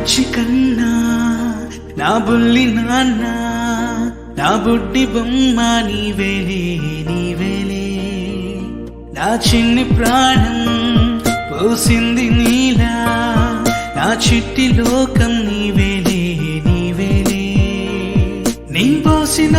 బుజ్జి కన్నా నా బుల్లి నాన్న నా బుడ్డి బొమ్మ నీవేలే నీవేలే నా చిన్ని ప్రాణం పోసింది నీలా నా చిట్టి లోకం నీవేలే నీవేలే నీ పోసిన